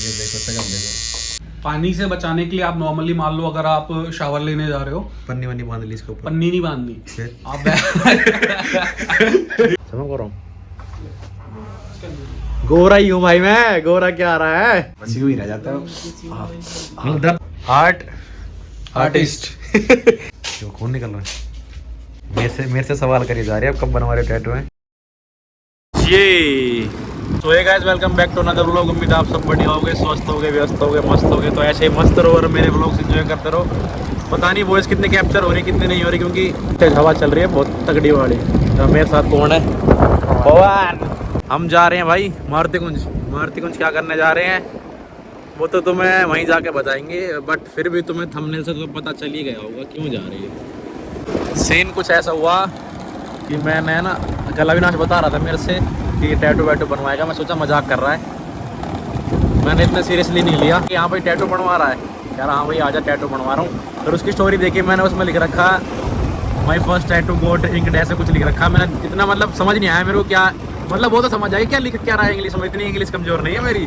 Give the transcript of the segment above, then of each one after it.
ये देखो शकल देखो। पानी से बचाने के लिए आप नॉर्मली मान लो अगर आप शावर लेने जा रहे हो, पन्नी वन्नी बांध ली इसके ऊपर। पन्नी नहीं बांधनी आप समझ कर रहा हूँ। गोरा ही हूँ भाई मैं, गोरा क्या आ रहा है, बस यूं ही रह जाता है। आर्टिस्ट क्यों खून निकल रहा है मेरे से सवाल करिए जा रहे हैं, अब कब बनवा रहे टैटू हैं ये। तो hey guys, welcome back to another vlog. उम्मीद आप सब बढ़िया होगे, स्वस्थ होगे, व्यस्त होगे, मस्त होगे। तो ऐसे ही मस्त रहो और मेरे व्लॉग से एंजॉय करते रहो। पता नहीं वॉइस कितने कैप्चर हो रही कितने नहीं हो रही, क्योंकि तेज हवा चल रही है बहुत तगड़ी वाली। तो मेरे साथ कौन है? पवन। हम जा रहे हैं भाई मारुति कुंज। मारुति कुंज क्या करने जा रहे हैं वो तो तुम्हें वहीं जाके बताएंगे, बट फिर भी तुम्हें थंबनेल से तो पता चल ही गया होगा क्यों जा रही है। सीन कुछ ऐसा हुआ कि मैंने ना, कल अविनाश बता रहा था मेरे से कि टैटू वैटू बनवाएगा। मैं सोचा मजाक कर रहा है, मैंने इतना सीरियसली नहीं लिया कि हाँ भाई टैटू बनवा रहा है। कह रहा हाँ भाई आजा टैटू बनवा रहा हूँ। फिर उसकी स्टोरी देखी मैंने, उसमें लिख रखा my first tattoo got inked, ऐसे कुछ लिख रखा। मैंने इतना मतलब समझ नहीं आया मेरे को क्या मतलब, वो तो समझ आएगी क्या लिख क्या रहा है इंग्लिश में, इतनी इंग्लिश कमजोर नहीं है मेरी।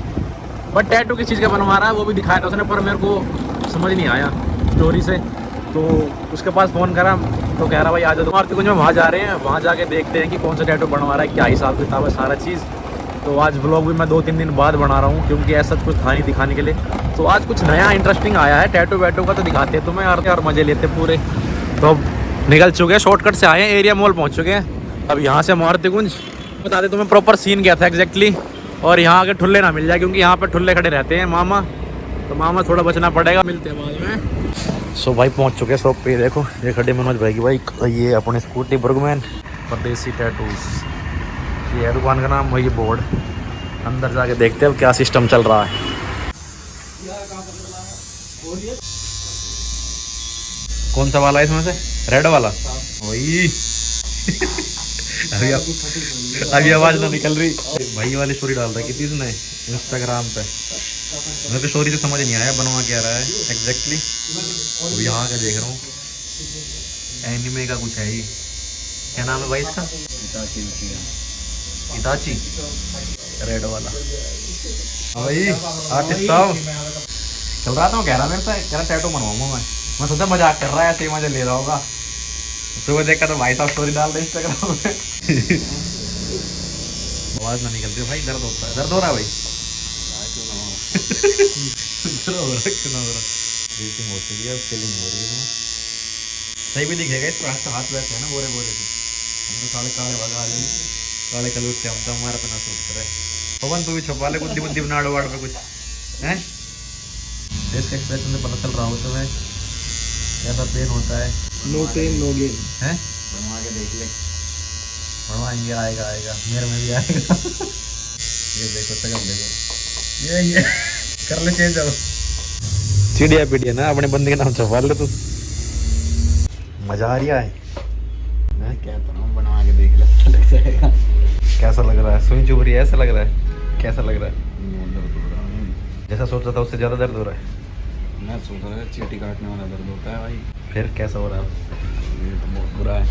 बट टैटू किस चीज़ का बनवा रहा है वो भी दिखाया था उसने, पर मेरे को समझ नहीं आया स्टोरी से। तो उसके पास फ़ोन करा तो कह रहा भाई आज मारुति कुंज में वहाँ जा रहे हैं, वहाँ जाके देखते हैं कि कौन सा टैटू बनवा रहा है, क्या हिसाब किताब है सारा चीज़। तो आज व्लॉग भी मैं 2-3 दिन बाद बना रहा हूँ, क्योंकि ऐसा कुछ था नहीं दिखाने के लिए। तो आज कुछ नया इंटरेस्टिंग आया है टैटू वैटू का, तो दिखाते हैं तुम्हें और मज़े लेते पूरे। तो अब निकल चुके हैं, शॉर्टकट से आए हैं, एरिया मॉल पहुँच चुके हैं। अब यहाँ से मारुति कुंज बता दे तुम्हें प्रॉपर सीन क्या था एग्जैक्टली, और यहाँ आगे ठुल्ले ना मिल जाए, क्योंकि यहाँ पे ठुल्ले खड़े रहते हैं मामा, तो मामा थोड़ा बचना पड़ेगा। मिलते हैं बाद में। सो भाई पहुँच चुके हैं शॉप पे। देखो ये खड़े मनोज भाई की बाइक, ये अपने स्कूटी बर्गमैन परदेसी टैटूज, ये है दुकान का नाम, वही बोर्ड। अंदर जाके देखते हैं अब क्या सिस्टम चल रहा है। कौन सा वाला है इसमें से? रेड वाला वही। अभी आवाज ना निकल रही। भाई वाली स्टोरी डाल रहा है किसी ने इंस्टाग्राम पे, मेरे को स्टोरी से समझ नहीं आया बनवा क्या रहा है एग्जैक्टली। तो यहाँ का देख रहा हूँ, एनिमे का कुछ है ही। क्या नाम है भाई इसका? इताची रेड वाला भाई आर्टिस्ट साहब। चल रहा था, कह रहा मेरे से, कह रहा टैटू बनवाऊंगा मैं सोचा मजाक कर रहा है, ऐसे ही मजा ले रहा होगा। सुबह देखा तो भाई साहब स्टोरी डाल रहे इंस्टाग्राम में। आवाज ना निकलती भाई, दर्द होता है, दर्द हो रहा है भाई। क्यों हो रहा? ब्रीथिंग हो चुकी है, फीलिंग हो रही है, सही भी दिखेगा इस पर। हाथ वैसे है ना बोरे बोरे से, हम तो साले काले भगा ले, काले कलर से हम तो हमारा तो ना सूट करे। पवन तू भी छुपा ले बुद्धि बुद्धि बना वाड़ पे कुछ है। फेस के एक्सप्रेशन से पता चल रहा हो तो है कैसा पेन होता है। नो पेन नो गेन है, बनवा के देख ले, बनवाएंगे, आएगा आएगा, मेरे में भी आएगा। ये देखो शकल देखो, ये कर ले चेंज। अब चिड़िया पीड़िया ना अपने बंदे के नाम छपवा ले तू, मजा आ रहा है। मैं कहता हूँ बनवा के देख ले, लग जाएगा। कैसा लग रहा है? सुई चुभ रही है, ऐसा लग रहा है? कैसा लग रहा है? दर्द हो रहा है, जैसा सोचा था उससे ज़्यादा दर्द हो रहा है। मैं सोच रहा था चींटी काटने वाला दर्द होता है भाई। फिर कैसा हो रहा है? ये तो बहुत बुरा है।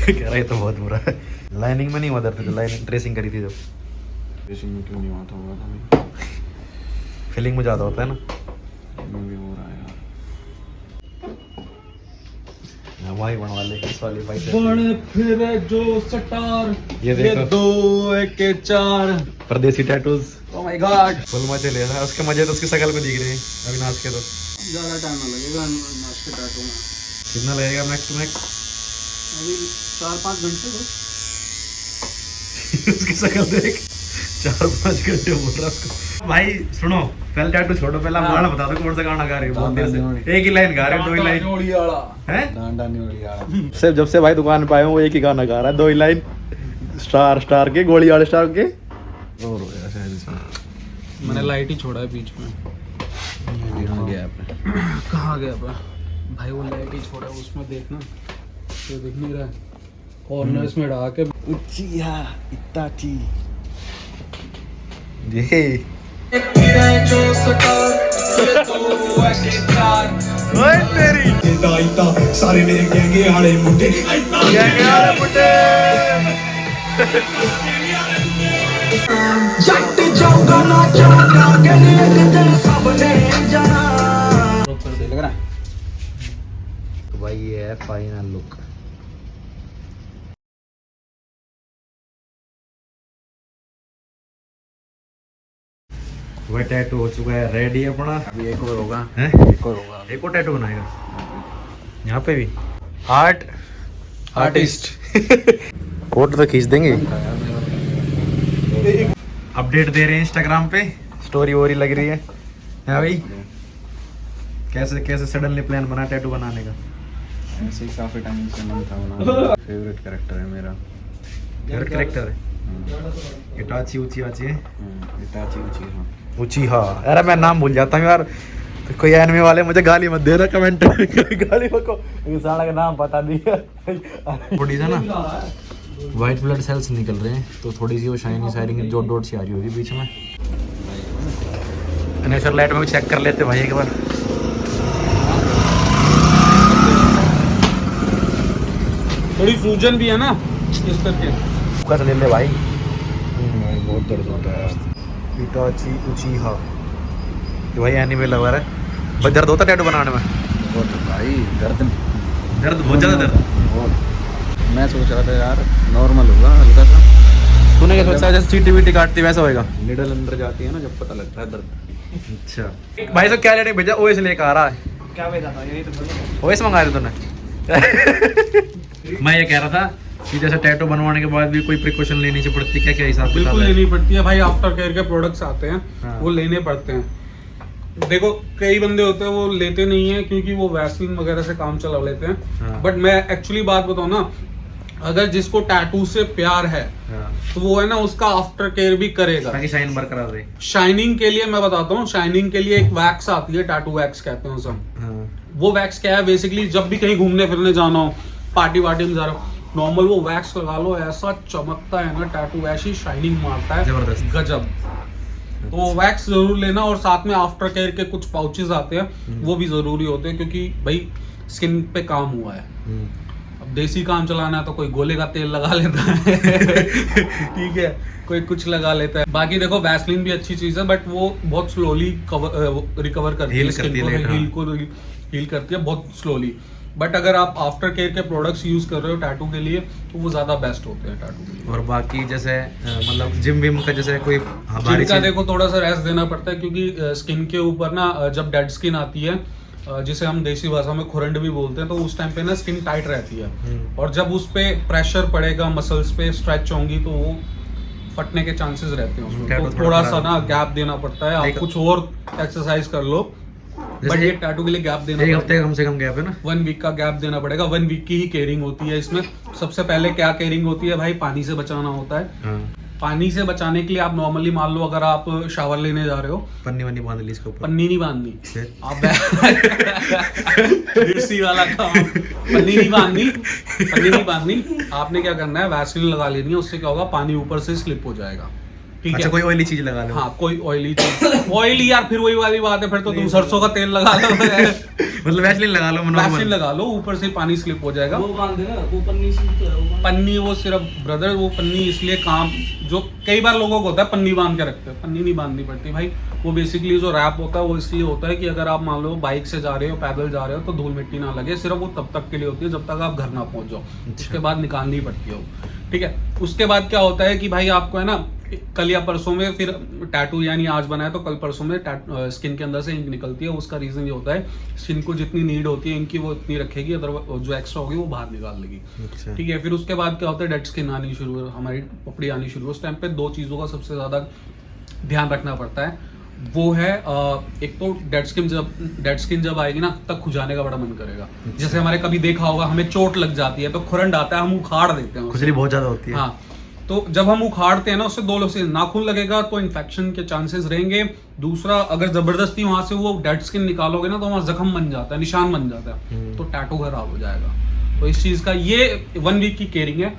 कह रहा है तो बहुत बुरा है। लाइनिंग में नहीं हुआ दर्द? जो लाइनिंग ड्रेसिंग करी थी, जब ड्रेसिंग में क्यों नहीं हुआ था? फीलिंग में ज़्यादा होता है ना, भी हो रहा है यार। भाई बनवा ले इस वाली बाइक बड़े फिर जो सटार, ये देखो, 2 1 4 परदेसी tattoos. Oh my God, full मजे ले रहा है। उसके मजे तो उसकी शक्ल को दिख रहे हैं अविनाश के। तो ज़्यादा टाइम ना लगेगा अविनाश के टैटू में। कितना लगेगा मैक्स टू मैक्स? अभी 4-5 घंटे बस। उसकी शक्ल देख, 4-5 घंटे बोल रहा उसको। भाई सुनो, पहले टैटू छोड़ो, पहले गाना बता दो कौन सा गाना गा रहे हो। बहुत देर से एक ही लाइन गा रहे हो, 2 ही लाइन है। सिर्फ जब से भाई दुकान पे आए हो वो एक ही गाना गा रहा है, 2 ही लाइन। स्टार के, गोली वाले स्टार के। और मैंने लाइट ही छोड़ा है बीच में। कहाँ गया कहाँ गया भाई? वो लाइट ही छोड़ा है, उसमें देखना तो दिख नहीं रहा है, कॉर्नर्स में डाल के उचिया इताची ये। ओए तेरी सारे मेरे गैंगे आले मुंडे जट चौका ना चौका के है फाइनल लुक। वह टैटू हो चुका है रेडी अपना। अभी एक और होगा, हैं? एक और होगा। एक और टैटू बनाएगा यहाँ पे भी। आर्टिस्ट फोटो तो खींच देंगे। अपडेट दे रहे हैं इंस्टाग्राम पे, स्टोरी वोरी लग रही है। हाँ भाई, कैसे कैसे सडनली प्लान बना टैटू बनाने का? ऐसे ही काफी टाइम से मन था बनाने। फेवरेट कैरेक्टर है मेरा। फेवरेट कैरेक्टर है इटाची उचिहा है। इटाची उचिहा। उचिहा, अरे मैं नाम भूल जाता हूँ यार। तो कोई एनिमे वाले मुझे गाली मत दे रहा कमेंट में। गाली मत को, साला का नाम बता दिया। थोड़ी सा ना वाइट ब्लड सेल्स निकल रहे हैं, तो थोड़ी सी वो शाइनी शाइनिंग डॉट डॉट सी आ रही होगी बीच में। नेचर लाइट में भी चेक कर लेते भाई एक बार। थोड़ी सूजन भी है ना इस करके। कस ले ले भाई। बहुत दर्द होता है। इटाची उचिहा कि भाई एनिमे लवर है। भाई दर्द होता टैटू बनाने में? बहुत भाई दर्द बहुत ज़्यादा दर्द। बहुत। मैं सोच रहा था यार नॉर्मल होगा हल्का सा। तूने क्या सोचा जैसे चीटी वीटी काटती वैसा होएगा? निडल अंदर जाती है ना जब पता लगता है दर्द। अच्छा भाई साहब क्या लेने भेजा? ओएस लेकर आ रहा है। क्या भेजा था यही तो ओएस मंगा रहे तूने? मैं ये कह रहा था कि जैसे टैटू बनवाने के बाद भी कोई प्रिकॉशन लेनी चाहिए पड़ती, क्या क्या हिसाब किताब बिल्कुल है? लेनी पड़ती है भाई। आफ्टर केयर के प्रोडक्ट्स आते हैं हाँ। वो लेने पड़ते हैं। देखो कई बंदे होते हैं वो लेते नहीं है क्योंकि वो वैसलीन वगैरह से काम चला लेते हैं। हाँ। बट मैं एक्चुअली बात बताऊं ना, अगर जिसको टैटू से प्यार है हाँ। तो वो है ना उसका आफ्टर केयर भी करेगा। ताकि शाइन बरकरार रहे। शाइनिंग के लिए मैं बताता हूँ, शाइनिंग के लिए एक वैक्स आती है, टैटू वैक्स कहते हैं उसे हम। हाँ। वो वैक्स क्या है बेसिकली, जब भी कहीं घूमने फिरने जाना हो, पार्टी वार्टी में जा रहा हो, नॉर्मल वो वैक्स लगा लो, ऐसा चमकता है ना टैटू, ऐसी शाइनिंग मारता है जबरदस्त। गजब। तो वो वैक्स जरूर लेना, और साथ में आफ्टर केयर के कुछ पाउचेस आते हैं वो भी जरूरी होते हैं, क्योंकि भाई स्किन पे काम हुआ है। अब देसी काम चलाना है तो कोई गोले का तेल लगा लेता है ठीक है, कोई कुछ लगा लेता है। बाकी देखो वैसलीन भी अच्छी चीज है, बट वो बहुत स्लोली रिकवर करती है Heal स्किन करती को, है later, हील को हील करती है बहुत स्लोली। बट अगर आप आफ्टर केयर के प्रोडक्ट्स यूज कर रहे हो टैटू के लिए तो वो ज्यादा बेस्ट होते हैं टैटू के लिए। और बाकी जैसे मतलब जिम विम का जैसे कोई हमारी जिनका देखो थोड़ा सा रेस्ट देना पड़ता है, क्योंकि स्किन के ऊपर ना जब डेड स्किन आती है, जिसे हम देसी भाषा में खुरंड भी बोलते हैं, तो उस टाइम पे ना स्किन टाइट रहती है, और जब उस पे प्रेशर पड़ेगा, मसल्स पे स्ट्रेच होंगी, तो वो फटने के चांसेस रहते हैं उसमें। तो थोड़ा सा ना गैप देना पड़ता है। आप कुछ और एक्सरसाइज कर लो, बट ये टैटू के लिए गैप देना एक हफ्ते कम से कम गैप है ना? 1 वीक का गैप देना पड़ेगा। 1 वीक की ही केयरिंग होती है इसमें। सबसे पहले क्या केयरिंग होती है भाई, पानी से बचाना होता है। हाँ। पानी से बचाने के लिए आप नॉर्मली मान लो अगर आप शावर लेने जा रहे हो, पन्नी वन्नी बांध ली इसके ऊपर। पन्नी नहीं बांधनी फिर? आप देसी वाला काम, पन्नी नहीं बांधनी। आपने क्या करना है, वैसलीन लगा लेनी है, उससे क्या होगा पानी ऊपर से स्लिप हो जाएगा। ठीक अच्छा, है, कोई ऑयली चीज लगा लो। हाँ कोई ऑयली चीज। ऑयली यार फिर वही वाली बात है, फिर तो तुम सरसों का तेल लगा लो मतलब वैसलीन लगा लो, वैसलीन नॉर्मल लगा लो, ऊपर से पानी स्लिप हो जाएगा। वो बांध देना, वो पन्नी सी तो है, वो बांध- पन्नी वो सिर्फ ब्रदर, वो पन्नी इसलिए काम, जो कई बार लोगों को होता है पन्नी बांध के रखते हैं, पन्नी नहीं बांधनी पड़ती भाई। वो बेसिकली जो रैप होता है वो इसलिए होता है कि अगर आप मान लो बाइक से जा रहे हो, पैदल जा रहे हो, तो धूल मिट्टी ना लगे। सिर्फ वो तब तक के लिए होती है जब तक आप घर ना पहुंच जाओ, उसके बाद निकालनी पड़ती है वो। ठीक है, उसके बाद क्या होता है कि भाई आपको है ना कल या परसों में फिर टैटू, यानी आज बनाया तो कल परसों में स्किन के अंदर से इंक निकलती है। उसका रीजन ये होता है स्किन को जितनी नीड होती है इनकी वो इतनी रखेगी, अदरवाइज जो एक्स्ट्रा होगी वो बाहर निकाल देगी। अच्छा। ठीक है, फिर उसके बाद क्या होता है डेड स्किन आनी शुरू, हमारी पपड़ी आनी शुरू। उस टाइम पे 2 चीज़ों का सबसे ज़्यादा ध्यान रखना पड़ता है। वो है एक तो डेड स्किन जब आएगी ना तब खुजाने का बड़ा मन करेगा। जैसे हमारे कभी देखा होगा हमें चोट लग जाती है तो खुरंड आता है, हम उखाड़ देते हैं उसे। खुजली बहुत ज्यादा होती है। हाँ, तो जब हम उखाड़ते हैं ना उससे 2 लोग से नाखून लगेगा तो इन्फेक्शन के चांसेस रहेंगे। दूसरा, अगर जबरदस्ती वहां से वो डेड स्किन निकालोगे ना तो वहां जख्म बन जाता है, निशान बन जाता है, तो टैटू खराब हो जाएगा। तो इस चीज का ये 1 वीक की केयरिंग है,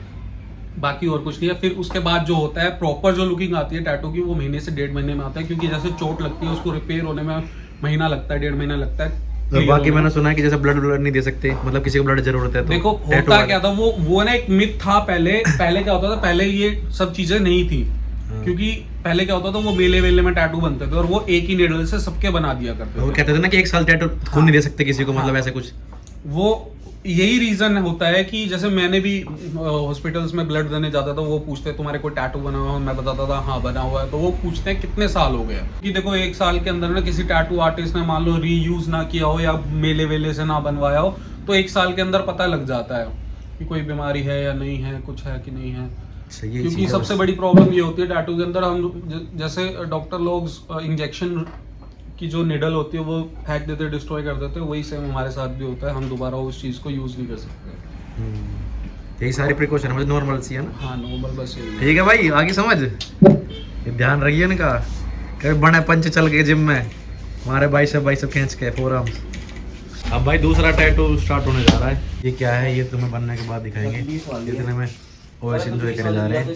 बाकी और कुछ नहीं है। फिर उसके बाद जो होता है प्रॉपर जो लुकिंग आती है टैटू की, वो महीने से 1.5 महीने में आता है, क्योंकि जैसे चोट लगती है उसको रिपेयर होने में महीना लगता है, 1.5 महीना लगता है। और बाकी मैंने सुना है कि जैसे ब्लड नहीं दे सकते, मतलब किसी को ब्लड जरूरत है तो देखो होता क्या था, वो ना एक मिथ था पहले क्या होता था, पहले ये सब चीजें नहीं थी। क्योंकि पहले क्या होता था, वो मेले वेले में टैटू बनते थे और वो एक ही निडल से सबके बना दिया करते वो थे। कहते थे ना कि 1 साल टैटू खून नहीं दे सकते किसी को, मतलब ऐसे कुछ। वो यही रीजन होता है कि जैसे मैंने भी हॉस्पिटल्स में ब्लड देने जाता था, वो पूछते तुम्हारे कोई टैटू बना हुआ है, मैं बताता था हाँ बना हुआ है, तो वो पूछते हैं कितने साल हो गए कि देखो 1 साल के अंदर ना किसी टैटू आर्टिस्ट ने मान लो रीयूज ना किया हो या मेले वेले से ना बनवाया हो, तो 1 साल के अंदर पता लग जाता है कि कोई बीमारी है या नहीं है, कुछ है कि नहीं है। क्योंकि सबसे बड़ी प्रॉब्लम ये होती है टैटू के अंदर, हम जैसे डॉक्टर लोग इंजेक्शन की जो निडल होती है वो फेंक देते, डिस्ट्रॉय कर देते, वही सेम हमारे साथ भी होता है, हम दोबारा उस चीज़ को यूज़ नहीं कर सकते। यही सारी प्रिकॉशन है, नॉर्मल सी है ना। हाँ नॉर्मल बस यही है। ठीक है भाई, आगे समझ, ये ध्यान रखिए इनका, कभी बड़े पंच चल के जिम में हमारे भाई सब खींच के फोरआर्म्स। अब भाई दूसरा टैटू स्टार्ट होने जा रहा है। ये क्या है, ये तुम्हें बनने के बाद दिखाएंगे, इतने में ओएस एंजॉय करने जा रहे हैं।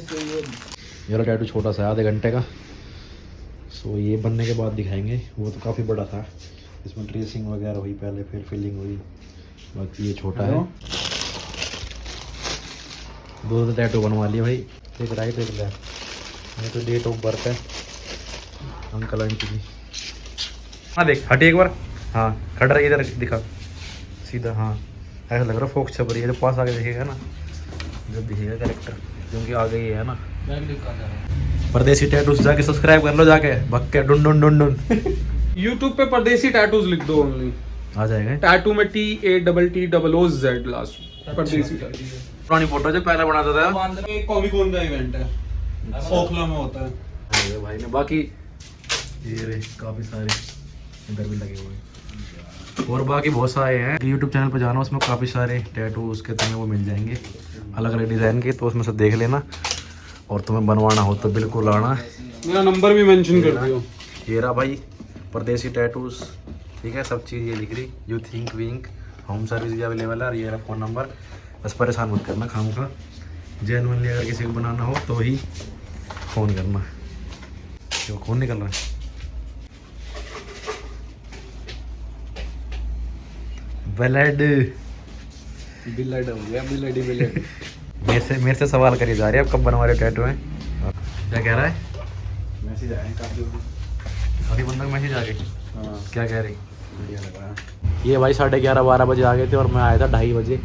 मेरा टैटू छोटा सा है, आधे घंटे का, सो ये बनने के बाद दिखाएंगे। वो तो काफ़ी बड़ा था, इसमें ट्रेसिंग वगैरह हुई पहले, फिर फिलिंग हुई, बाकी ये छोटा है। दो टैटू बनवा लिए भाई, एक राइट एक लेफ्ट। ये तो डेट ऑफ बर्थ है अंकल आंटी की। हाँ देख, हटी एक बार, हाँ खड़ा रही, इधर दिखा सीधा, हाँ ऐसा लग रहा है फोक्स छप रही है। जब पास आके देखेगा ना, जब दिखेगा कैरेक्टर, क्योंकि आ गई है ना। परदेसी टैटूज जाके सब्सक्राइब कर लो जाके, भक्के डुन डुन डुन डुन। YouTube पे परदेसी टैटूज लिख दो, ओनली आ जाएगा। टैटू में TATTOOZ लास्ट, परदेसी टैटू। पुरानी फोटो जो पहले बनाता था, एक कॉमिक-कॉन का इवेंट है, ओखला में होता है भाई ने। बाकी ये रे काफ़ी सारे इधर भी लगे हुए हैं, और बाकी बहुत सारे हैं। यूट्यूब चैनल पर जाना, उसमें काफ़ी सारे टैटू उसके तुम्हें वो मिल जाएंगे अलग अलग डिज़ाइन के, तो उसमें से देख लेना, और तुम्हें बनवाना हो तो बिल्कुल आना। मेरा नंबर भी मेंशन कर दियो। ये रहा भाई परदेसी टैटूज, ठीक है, सब चीज़ ये लिख रही, you think wink, home service भी अवेलेबल है, और ये रहा फ़ोन नंबर। बस परेशान मत करना खाम का, जेनुअनली अगर किसी को बनाना हो तो ही फ़ोन करना। क्यों खून निकल रहा है? ब्लड बिलड हो गया, बिलड। मेरे से सवाल करी जा रही है, अब कब बनवा रहे टैटू हैं? क्या कह रहा है? मैसेज आए काफ़ी बंदा मैसेज आ गई। हाँ क्या कह रही? बढ़िया लगा। ये भाई 11:30-12 बजे आ गए थे, और मैं आया था 2:30 बजे,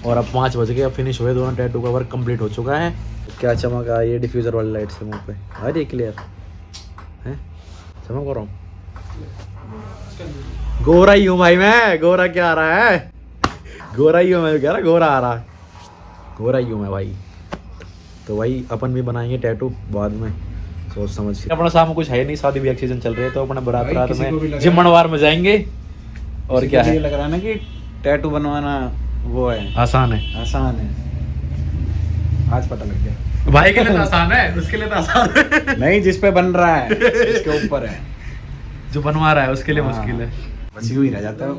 और अब 5 बज गए। अब फिनिश हुए, दोनों टैटू का वर्क कंप्लीट हो चुका है। क्या चमक आ, ये डिफ्यूज़र वाली लाइट से मुँह पे आ रही है क्लियर है, चमक रहा हूँ। गोरा ही हूँ भाई मैं, गोरा क्या आ रहा है, गोरा ही हूँ मैं, कह रहा गोरा आ रहा है, गोरा ही हूँ मैं भाई। तो भाई अपन भी बनाएंगे टैटू बाद में, सोच समझ के। अपना सामने कुछ है नहीं, शादी भी सीजन चल रही है, तो अपना बारात में जिम मनवार में जाएंगे। और क्या है, लग रहा है ना कि टैटू बनवाना वो है, आसान है, आसान है, आज पता लग गया। भाई के लिए तो आसान है, उसके लिए तो आसान है नहीं, जिस पे बन रहा है इसके ऊपर है, जो बनवा रहा है उसके लिए मुश्किल है। बस यूं ही रह जाता है।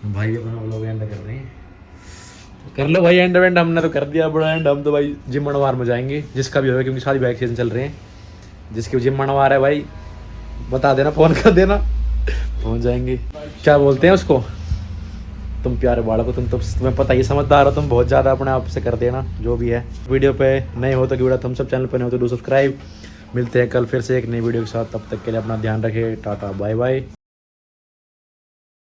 भाई अपना लोग एंड कर रहे हैं, कर लो भाई एंड वेंड, हमने तो कर दिया बड़ा एंड। हम तो भाई जिम मनवार में जाएंगे, जिसका भी होगा, क्योंकि शादी बैक सीजन चल रहे हैं। जिसके जिम मनवार है भाई बता देना, फोन कर देना, पहुंच जाएंगे। क्या बोलते हैं उसको, तुम प्यारे बालक हो, तुम्हें पता ही, समझदार हो तुम बहुत ज़्यादा, अपने आप से कर देना जो भी है। वीडियो पे नए हो तो वीडियो तुम सब चैनल पे नए हो तो डू सब्सक्राइब। मिलते हैं कल फिर से एक नई वीडियो के साथ, तब तक के लिए अपना ध्यान रखें, टाटा बाय बाय।